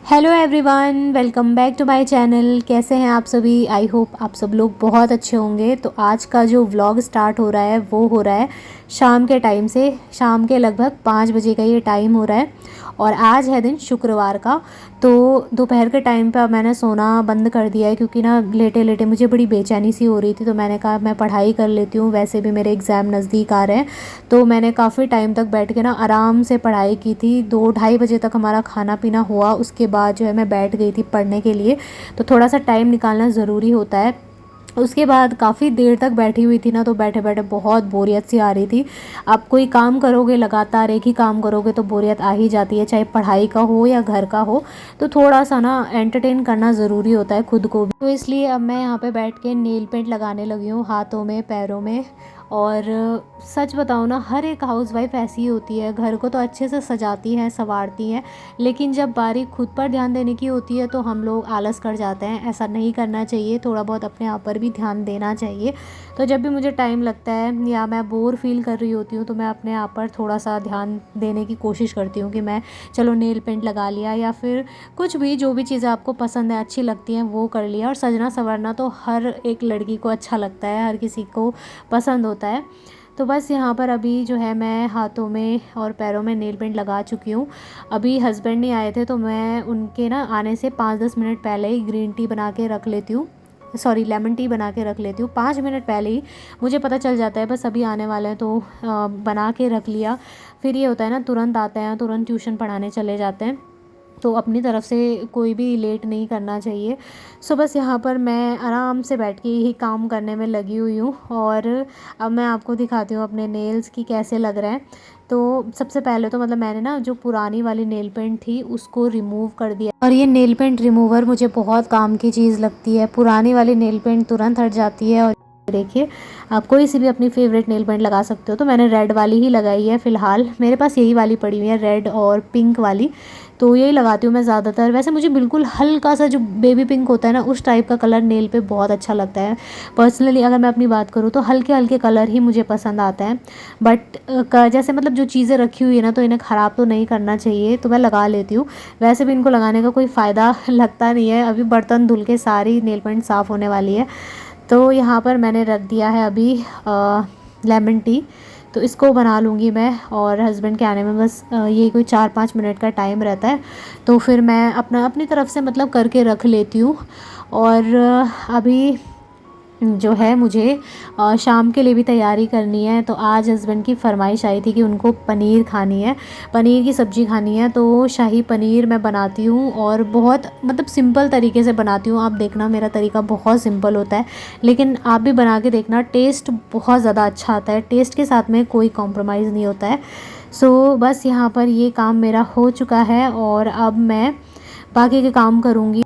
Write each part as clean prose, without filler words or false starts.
Hello everyone, welcome back to my channel. कैसे हैं आप सभी? आई होप आप सब लोग बहुत अच्छे होंगे। तो आज का जो व्लॉग स्टार्ट हो रहा है वो हो रहा है शाम के टाइम से। शाम के लगभग 5 बजे का ये टाइम हो रहा है और आज है दिन शुक्रवार का। तो दोपहर के टाइम पे अब मैंने सोना बंद कर दिया है क्योंकि ना लेटे लेटे मुझे बड़ी बेचैनी सी हो रही थी। तो मैंने कहा मैं पढ़ाई कर लेती हूँ, वैसे भी मेरे एग्ज़ाम नज़दीक आ रहे हैं। तो मैंने काफ़ी टाइम तक बैठ के ना आराम से पढ़ाई की थी। 2-2:30 बजे तक हमारा खाना पीना हुआ, उसके बाद जो है मैं बैठ गई थी पढ़ने के लिए। तो थोड़ा सा टाइम निकालना ज़रूरी होता है। उसके बाद काफ़ी देर तक बैठी हुई थी ना, तो बैठे बैठे बहुत बोरियत सी आ रही थी। आप कोई काम करोगे, लगातार एक ही काम करोगे तो बोरियत आ ही जाती है, चाहे पढ़ाई का हो या घर का हो। तो थोड़ा सा ना एंटरटेन करना ज़रूरी होता है खुद को भी। तो इसलिए अब मैं यहाँ पे बैठ के नेल पेंट लगाने लगी हूँ, हाथों में, पैरों में। और सच बताऊँ ना, हर एक हाउसवाइफ ऐसी ही होती है। घर को तो अच्छे से सजाती हैं, संवारती हैं, लेकिन जब बारी खुद पर ध्यान देने की होती है तो हम लोग आलस कर जाते हैं। ऐसा नहीं करना चाहिए, थोड़ा बहुत अपने आप पर भी ध्यान देना चाहिए। तो जब भी मुझे टाइम लगता है या मैं बोर फील कर रही होती हूँ तो मैं अपने आप पर थोड़ा सा ध्यान देने की कोशिश करती हूँ कि मैं चलो नेल पेंट लगा लिया या फिर कुछ भी, जो भी चीज़ें आपको पसंद है, अच्छी लगती हैं, वो कर लिया। और सजना संवरना तो हर एक लड़की को अच्छा लगता है, हर किसी को पसंद होता है। तो बस यहाँ पर अभी जो है मैं हाथों में और पैरों में नेल पेंट लगा चुकी हूँ। अभी हस्बैंड नहीं आए थे तो मैं उनके ना आने से 5-10 मिनट पहले ही ग्रीन टी बना के रख लेती हूँ, सॉरी लेमन टी बना के रख लेती हूँ। 5 मिनट पहले ही मुझे पता चल जाता है बस अभी आने वाले हैं, तो बना के रख लिया। फिर ये होता है ना, तुरंत आते हैं, तुरंत ट्यूशन पढ़ाने चले जाते हैं, तो अपनी तरफ से कोई भी लेट नहीं करना चाहिए। सो बस यहाँ पर मैं आराम से बैठ के यही काम करने में लगी हुई हूँ। और अब मैं आपको दिखाती हूँ अपने नेल्स की कैसे लग रहे हैं। तो सबसे पहले तो मतलब मैंने ना जो पुरानी वाली नेल पेंट थी उसको रिमूव कर दिया, और ये नेल पेंट रिमूवर मुझे बहुत काम की चीज़ लगती है। पुरानी वाली नेल पेंट तुरंत हट जाती है। और देखिए, आप कोई सी भी अपनी फेवरेट नेल पेंट लगा सकते हो। तो मैंने रेड वाली ही लगाई है फ़िलहाल, मेरे पास यही वाली पड़ी हुई है, रेड और पिंक वाली। तो यही लगाती हूँ मैं ज़्यादातर। वैसे मुझे बिल्कुल हल्का सा जो बेबी पिंक होता है ना, उस टाइप का कलर नेल पे बहुत अच्छा लगता है। पर्सनली अगर मैं अपनी बात करूँ तो हल्के हल्के कलर ही मुझे पसंद आता है। बट जैसे मतलब जो चीज़ें रखी हुई है ना, तो इन्हें ख़राब तो नहीं करना चाहिए, तो मैं लगा लेती हूँ। वैसे भी इनको लगाने का कोई फ़ायदा लगता नहीं है। अभी बर्तन धुल के सारी नेल पेंट साफ़ होने वाली है। तो यहाँ पर मैंने रख दिया है अभी लेमन टी, तो इसको बना लूँगी मैं। और हस्बैंड के आने में बस ये कोई 4-5 मिनट का टाइम रहता है, तो फिर मैं अपनी तरफ से मतलब करके रख लेती हूँ। और अभी जो है मुझे शाम के लिए भी तैयारी करनी है। तो आज हस्बैंड की फ़रमाइश आई थी कि उनको पनीर खानी है, पनीर की सब्ज़ी खानी है। तो शाही पनीर मैं बनाती हूँ और बहुत मतलब सिंपल तरीके से बनाती हूँ। आप देखना, मेरा तरीका बहुत सिंपल होता है, लेकिन आप भी बना के देखना, टेस्ट बहुत ज़्यादा अच्छा आता है। टेस्ट के साथ में कोई कॉम्प्रोमाइज़ नहीं होता है। सो बस यहाँ पर ये काम मेरा हो चुका है और अब मैं बाकी के काम करूँगी।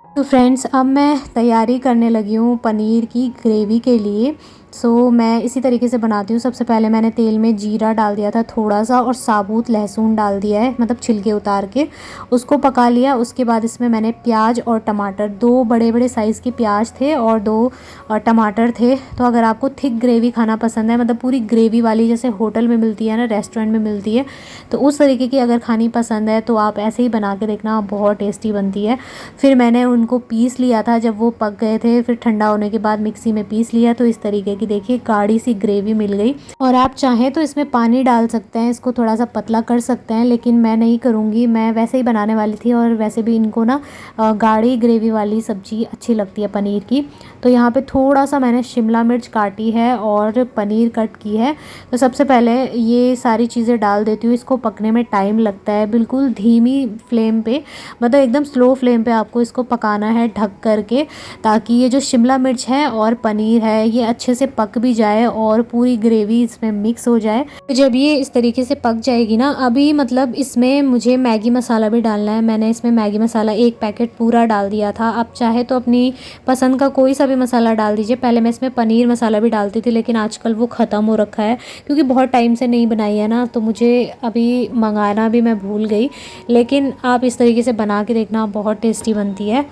तो फ्रेंड्स, अब मैं तैयारी करने लगी हूँ पनीर की ग्रेवी के लिए। सो मैं इसी तरीके से बनाती हूँ। सबसे पहले मैंने तेल में जीरा डाल दिया था थोड़ा सा, और साबुत लहसुन डाल दिया है, मतलब छिलके उतार के उसको पका लिया। उसके बाद इसमें मैंने प्याज और टमाटर, 2 बड़े बड़े साइज़ के प्याज थे और 2 टमाटर थे। तो अगर आपको थिक ग्रेवी खाना पसंद है, मतलब पूरी ग्रेवी वाली जैसे होटल में मिलती है ना, रेस्टोरेंट में मिलती है, तो उस तरीके की अगर खानी पसंद है तो आप ऐसे ही बना के देखना, बहुत टेस्टी बनती है। फिर मैंने उनको पीस लिया था जब वो पक गए थे, फिर ठंडा होने के बाद मिक्सी में पीस लिया। तो इस तरीके की देखिए गाढ़ी सी ग्रेवी मिल गई। और आप चाहें तो इसमें पानी डाल सकते हैं, इसको थोड़ा सा पतला कर सकते हैं, लेकिन मैं नहीं करूँगी, मैं वैसे ही बनाने वाली थी। और वैसे भी इनको ना गाढ़ी ग्रेवी वाली सब्ज़ी अच्छी लगती है पनीर की। तो यहाँ पे थोड़ा सा मैंने शिमला मिर्च काटी है और पनीर कट की है। तो सबसे पहले ये सारी चीज़ें डाल देती हूँ। इसको पकने में टाइम लगता है, बिल्कुल धीमी फ्लेम पे, मतलब एकदम स्लो फ्लेम पे आपको इसको पकाना है ढक करके, ताकि ये जो शिमला मिर्च है और पनीर है ये अच्छे से पक भी जाए और पूरी ग्रेवी इसमें मिक्स हो जाए। तो जब ये इस तरीके से पक जाएगी ना, अभी मतलब इसमें मुझे मैगी मसाला भी डालना है। मैंने इसमें मैगी मसाला 1 पैकेट पूरा डाल दिया था। आप चाहे तो अपनी पसंद का कोई सा भी मसाला डाल दीजिए। पहले मैं इसमें पनीर मसाला भी डालती थी, लेकिन आजकल वो ख़त्म हो रखा है क्योंकि बहुत टाइम से नहीं बनाई है ना, तो मुझे अभी मंगाना भी मैं भूल गई। लेकिन आप इस तरीके से बना के देखना, बहुत टेस्टी बनती है।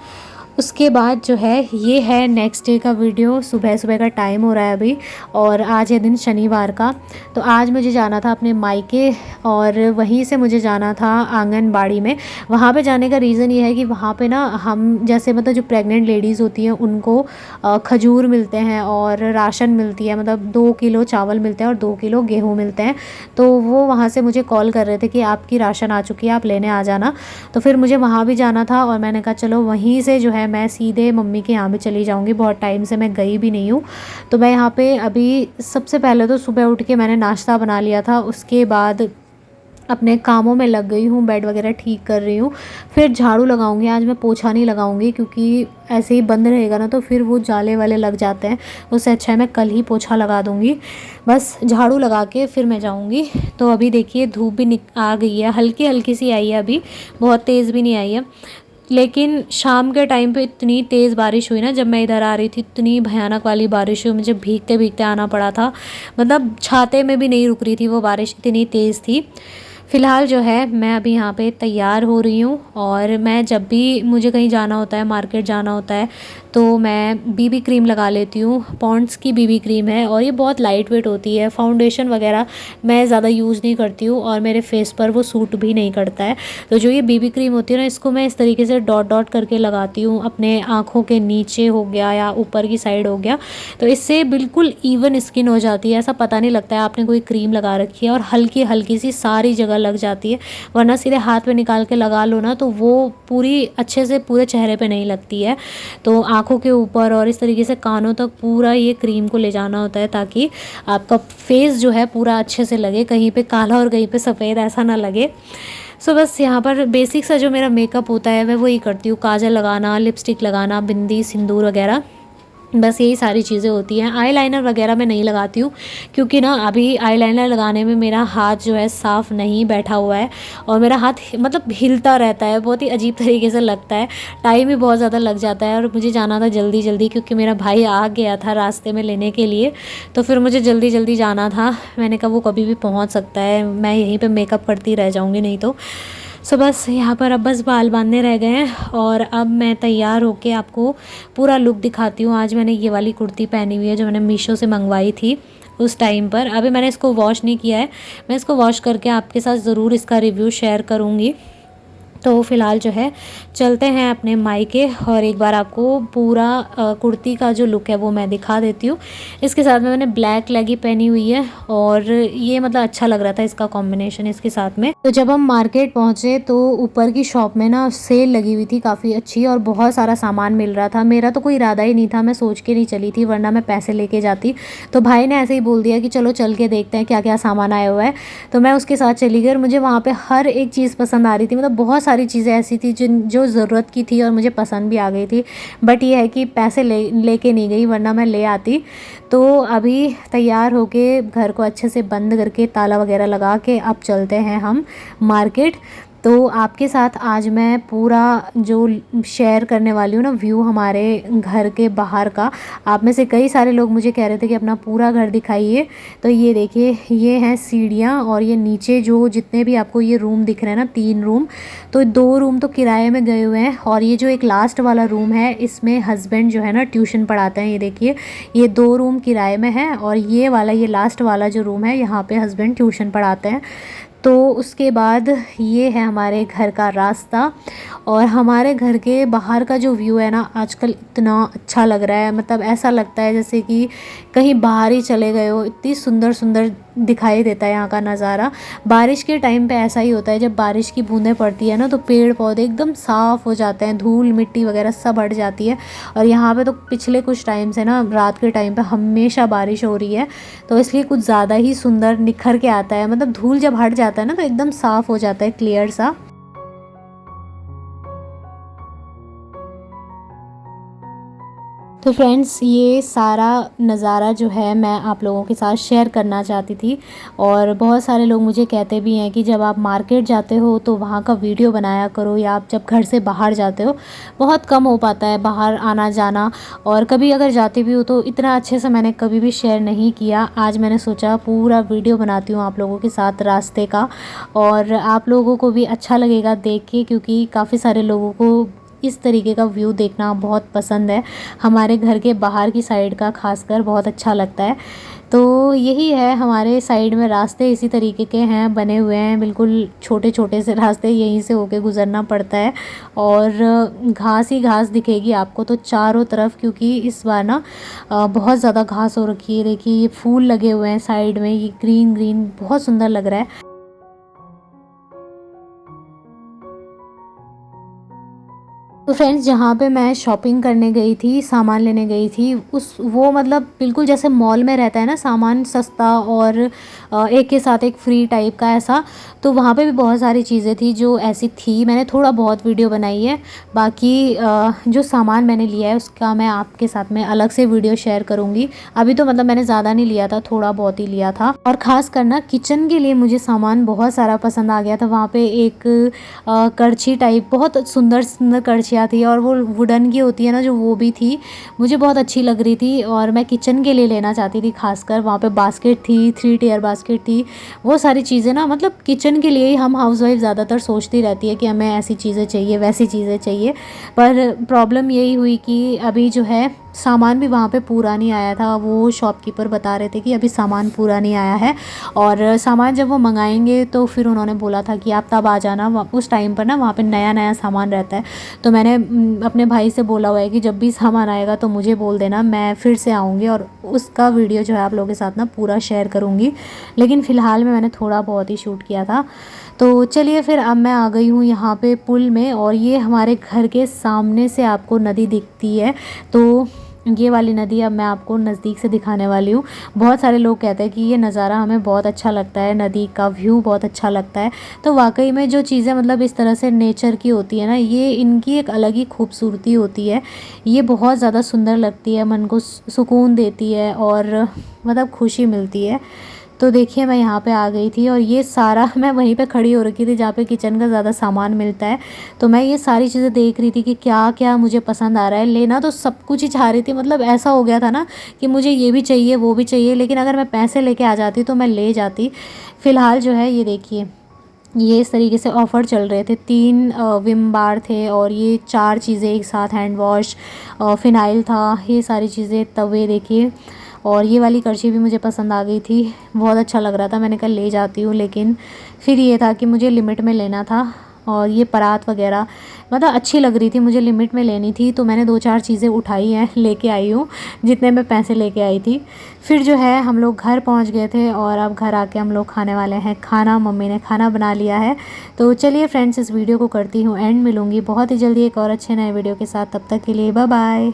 उसके बाद जो है ये है नेक्स्ट डे का वीडियो। सुबह सुबह का टाइम हो रहा है अभी और आज है दिन शनिवार का। तो आज मुझे जाना था अपने मायके और वहीं से मुझे जाना था आंगनबाड़ी में। वहाँ पे जाने का रीज़न ये है कि वहाँ पे ना हम जैसे मतलब जो प्रेग्नेंट लेडीज़ होती हैं उनको खजूर मिलते हैं और राशन मिलती है, मतलब 2 किलो चावल मिलते हैं और 2 किलो गेहूँ मिलते हैं। तो वो वहाँ से मुझे कॉल कर रहे थे कि आपकी राशन आ चुकी है, आप लेने आ जाना। तो फिर मुझे वहाँ भी जाना था और मैंने कहा चलो वहीं से जो है मैं सीधे मम्मी के यहाँ भी चली जाऊँगी, बहुत टाइम से मैं गई भी नहीं हूँ। तो मैं यहाँ पे अभी सबसे पहले तो सुबह उठ के मैंने नाश्ता बना लिया था, उसके बाद अपने कामों में लग गई हूँ, बेड वगैरह ठीक कर रही हूँ। फिर झाड़ू लगाऊंगी, आज मैं पोछा नहीं लगाऊंगी क्योंकि ऐसे ही बंद रहेगा ना तो फिर वो जाले वाले लग जाते हैं। उससे अच्छा है मैं कल ही पोछा लगा दूँगी। बस झाड़ू लगा के फिर मैं जाऊँगी। तो अभी देखिए धूप भी आ गई है, हल्की हल्की सी आई है, अभी बहुत तेज़ भी नहीं आई है। लेकिन शाम के टाइम पे इतनी तेज़ बारिश हुई ना, जब मैं इधर आ रही थी इतनी भयानक वाली बारिश हुई, मुझे भीगते भीगते आना पड़ा था। मतलब छाते में भी नहीं रुक रही थी वो बारिश, इतनी तेज़ थी। फ़िलहाल जो है मैं अभी यहाँ पे तैयार हो रही हूँ और मैं जब भी मुझे कहीं जाना होता है, मार्केट जाना होता है, तो मैं बीबी क्रीम लगा लेती हूँ। पॉन्ड्स की बीबी क्रीम है और ये बहुत लाइट वेट होती है। फाउंडेशन वगैरह मैं ज़्यादा यूज़ नहीं करती हूँ और मेरे फेस पर वो सूट भी नहीं करता है। तो जो ये बीबी क्रीम होती है ना, इसको मैं इस तरीके से डॉट डॉट करके लगाती हूँ, अपने आँखों के नीचे हो गया या ऊपर की साइड हो गया। तो इससे बिल्कुल इवन स्किन हो जाती है, ऐसा पता नहीं लगता है आपने कोई क्रीम लगा रखी है, और हल्की हल्की सी सारी जगह लग जाती है। वरना सीधे हाथ में निकाल के लगा लो ना तो वो पूरी अच्छे से पूरे चेहरे पे नहीं लगती है। तो आँखों के ऊपर और इस तरीके से कानों तक पूरा ये क्रीम को ले जाना होता है ताकि आपका फेस जो है पूरा अच्छे से लगे, कहीं पे काला और कहीं पे सफ़ेद ऐसा ना लगे। सो बस यहाँ पर बेसिक सा जो मेरा मेकअप होता है मैं वही करती हूँ, काजल लगाना, लिपस्टिक लगाना, बिंदी, सिंदूर वगैरह, बस यही सारी चीज़ें होती हैं। आईलाइनर वगैरह मैं नहीं लगाती हूँ क्योंकि ना अभी आईलाइनर लगाने में मेरा हाथ जो है साफ़ नहीं बैठा हुआ है और मेरा हाथ मतलब हिलता रहता है, बहुत ही अजीब तरीके से लगता है। टाइम भी बहुत ज़्यादा लग जाता है और मुझे जाना था जल्दी जल्दी क्योंकि मेरा भाई आ गया था रास्ते में लेने के लिए। तो फिर मुझे जल्दी जल्दी जाना था। मैंने कहा वो कभी भी पहुँच सकता है, मैं यहीं पर मेकअप करती रह जाऊँगी नहीं तो। सो बस यहाँ पर अब बस बाल बांधने रह गए हैं और अब मैं तैयार होके आपको पूरा लुक दिखाती हूँ। आज मैंने ये वाली कुर्ती पहनी हुई है जो मैंने मीशो से मंगवाई थी उस टाइम पर। अभी मैंने इसको वॉश नहीं किया है, मैं इसको वॉश करके आपके साथ ज़रूर इसका रिव्यू शेयर करूँगी। तो फ़िलहाल जो है चलते हैं अपने मायके और एक बार आपको पूरा कुर्ती का जो लुक है वो मैं दिखा देती हूँ। इसके साथ में मैंने ब्लैक लेगी पहनी हुई है और ये मतलब अच्छा लग रहा था इसका कॉम्बिनेशन इसके साथ में। तो जब हम मार्केट पहुँचे तो ऊपर की शॉप में ना सेल लगी हुई थी काफ़ी अच्छी और बहुत सारा सामान मिल रहा था। मेरा तो कोई इरादा ही नहीं था, मैं सोच के नहीं चली थी, वरना मैं पैसे लेके जाती। तो भाई ने ऐसे ही बोल दिया कि चलो चल के देखते हैं क्या क्या सामान आया हुआ है। तो मैं उसके साथ चली गई और मुझे वहाँ पे हर एक चीज़ पसंद आ रही थी। मतलब बहुत सारी चीज़ें ऐसी थी जो ज़रूरत की थी और मुझे पसंद भी आ गई थी। बट ये है कि पैसे लेके नहीं गई, वरना मैं ले आती। तो अभी तैयार होके घर को अच्छे से बंद करके ताला वगैरह लगा के अब चलते हैं हम मार्केट। तो आपके साथ आज मैं पूरा जो शेयर करने वाली हूँ ना व्यू हमारे घर के बाहर का। आप में से कई सारे लोग मुझे कह रहे थे कि अपना पूरा घर दिखाइए। तो ये देखिए, ये हैं सीढ़ियाँ और ये नीचे जो जितने भी आपको ये रूम दिख रहे हैं ना, 3 रूम, तो 2 रूम तो किराए में गए हुए हैं और ये जो एक लास्ट वाला रूम है इसमें हस्बैंड जो है ना ट्यूशन पढ़ाते हैं। ये देखिए, ये 2 रूम किराए में है और ये वाला, ये लास्ट वाला जो रूम है यहाँ पे हस्बैंड ट्यूशन पढ़ाते हैं। तो उसके बाद ये है हमारे घर का रास्ता और हमारे घर के बाहर का जो व्यू है ना आजकल इतना अच्छा लग रहा है। मतलब ऐसा लगता है जैसे कि कहीं बाहर ही चले गए हो, इतनी सुंदर सुंदर दिखाई देता है यहाँ का नज़ारा। बारिश के टाइम पे ऐसा ही होता है, जब बारिश की बूंदें पड़ती है ना तो पेड़ पौधे एकदम साफ़ हो जाते हैं, धूल मिट्टी वगैरह सब हट जाती है। और यहाँ पे तो पिछले कुछ टाइम से ना रात के टाइम पे हमेशा बारिश हो रही है, तो इसलिए कुछ ज़्यादा ही सुंदर निखर के आता है। मतलब धूल जब हट जाता है ना तो एकदम साफ़ हो जाता है, क्लियर सा। तो फ्रेंड्स, ये सारा नज़ारा जो है मैं आप लोगों के साथ शेयर करना चाहती थी। और बहुत सारे लोग मुझे कहते भी हैं कि जब आप मार्केट जाते हो तो वहाँ का वीडियो बनाया करो, या आप जब घर से बाहर जाते हो, बहुत कम हो पाता है बाहर आना जाना, और कभी अगर जाती भी हो तो इतना अच्छे से मैंने कभी भी शेयर नहीं किया। आज मैंने सोचा पूरा वीडियो बनाती हूँ आप लोगों के साथ रास्ते का, और आप लोगों को भी अच्छा लगेगा देख के, क्योंकि काफ़ी सारे लोगों को इस तरीके का व्यू देखना बहुत पसंद है। हमारे घर के बाहर की साइड का खासकर बहुत अच्छा लगता है। तो यही है, हमारे साइड में रास्ते इसी तरीके के हैं, बने हुए हैं, बिल्कुल छोटे छोटे से रास्ते, यहीं से होके गुज़रना पड़ता है। और घास ही घास दिखेगी आपको तो चारों तरफ, क्योंकि इस बार ना बहुत ज़्यादा घास हो रखी है। देखिए ये फूल लगे हुए हैं साइड में, ये ग्रीन ग्रीन बहुत सुंदर लग रहा है। तो फ्रेंड्स, जहाँ पे मैं शॉपिंग करने गई थी, सामान लेने गई थी, उस वो मतलब बिल्कुल जैसे मॉल में रहता है ना, सामान सस्ता और एक के साथ एक फ्री टाइप का ऐसा। तो वहाँ पे भी बहुत सारी चीज़ें थी जो ऐसी थी। मैंने थोड़ा बहुत वीडियो बनाई है, बाकी जो सामान मैंने लिया है उसका मैं आपके साथ में अलग से वीडियो शेयर करूँगी। अभी तो मतलब मैंने ज़्यादा नहीं लिया था, थोड़ा बहुत ही लिया था। और ख़ास कर ना किचन के लिए मुझे सामान बहुत सारा पसंद आ गया था। वहाँ पे एक कड़छी टाइप बहुत सुंदर सुंदर कड़छियाँ थी, और वो वुडन की होती है ना जो, वो भी थी, मुझे बहुत अच्छी लग रही थी और मैं किचन के लिए लेना चाहती थी। खासकर वहाँ पे बास्केट थी, 3 टियर बास्केट थी, वो सारी चीज़ें ना, मतलब किचन के लिए ही हम हाउसवाइफ ज़्यादातर सोचती रहती है कि हमें ऐसी चीज़ें चाहिए, वैसी चीज़ें चाहिए। पर प्रॉब्लम यही हुई कि अभी जो है सामान भी वहाँ पे पूरा नहीं आया था। वो शॉपकीपर बता रहे थे कि अभी सामान पूरा नहीं आया है, और सामान जब वो मंगाएंगे तो फिर उन्होंने बोला था कि आप तब आ जाना, उस टाइम पर ना वहाँ पे नया नया सामान रहता है। तो मैंने अपने भाई से बोला हुआ है कि जब भी सामान आएगा तो मुझे बोल देना, मैं फिर से आऊँगी और उसका वीडियो जो है आप लोगों के साथ ना पूरा शेयर करूँगी। लेकिन फ़िलहाल में मैंने थोड़ा बहुत ही शूट किया था। तो चलिए फिर अब मैं आ गई हूँ यहाँ पे पुल में, और ये हमारे घर के सामने से आपको नदी दिखती है। तो ये वाली नदी अब मैं आपको नज़दीक से दिखाने वाली हूँ। बहुत सारे लोग कहते हैं कि ये नज़ारा हमें बहुत अच्छा लगता है, नदी का व्यू बहुत अच्छा लगता है। तो वाकई में जो चीज़ें मतलब इस तरह से नेचर की होती है ना, ये इनकी एक अलग ही खूबसूरती होती है। ये बहुत ज़्यादा सुंदर लगती है, मन को सुकून देती है और मतलब खुशी मिलती है। तो देखिए मैं यहाँ पे आ गई थी, और ये सारा मैं वहीं पे खड़ी हो रखी थी जहाँ पे किचन का ज़्यादा सामान मिलता है। तो मैं ये सारी चीज़ें देख रही थी कि क्या क्या मुझे पसंद आ रहा है। लेना तो सब कुछ ही चाह रही थी, मतलब ऐसा हो गया था ना कि मुझे ये भी चाहिए वो भी चाहिए, लेकिन अगर मैं पैसे लेके आ जाती तो मैं ले जाती। फ़िलहाल जो है ये देखिए, ये इस तरीके से ऑफ़र चल रहे थे। 3 विम बार थे, और ये 4 चीज़ें एक साथ, हैंड वॉश, फ़िनाइल था, ये सारी चीज़ें, तवे देखिए। और ये वाली करछी भी मुझे पसंद आ गई थी, बहुत अच्छा लग रहा था, मैंने कहा ले जाती हूँ। लेकिन फिर ये था कि मुझे लिमिट में लेना था। और ये परात वगैरह मतलब अच्छी लग रही थी, मुझे लिमिट में लेनी थी, तो मैंने 2-4 चीज़ें उठाई हैं, लेके आई हूँ जितने में पैसे लेके आई थी। फिर जो है हम लोग घर पहुँच गए थे, और अब घर आके हम लोग खाने वाले हैं खाना। मम्मी ने खाना बना लिया है। तो चलिए फ्रेंड्स, इस वीडियो को करती हूँ एंड, मिलूँगी बहुत ही जल्दी एक और अच्छे नए वीडियो के साथ। तब तक के लिए बाय बाय।